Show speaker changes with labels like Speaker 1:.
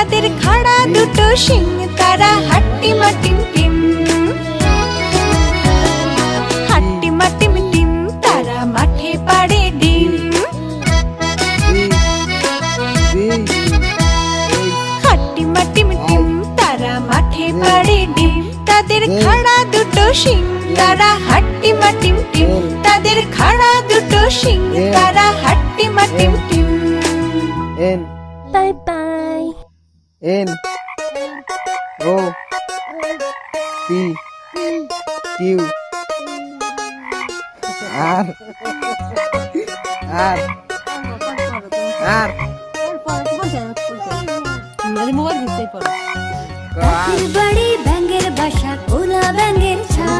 Speaker 1: তাদের খাড়া দুটো শিং, তারা হাট্টিমা টিম টিম। হাট্টিমা টিম টিম, তারা মাঠে পাড়ে ডিম। হাট্টিমা টিম টিম, তারা মাঠে পাড়ে ডিম। তাদের খাড়া দুটো শিং, তারা হাট্টিমা টিম টিম। তাদের খাড়া দুটো শিং, তারা হাট্টিমা টিম টিম।
Speaker 2: N
Speaker 3: Bye bye.
Speaker 2: N O P Q R R R
Speaker 3: বাড়ি ব্যাঙের বাসা, কোলা ব্যাঙের ছা।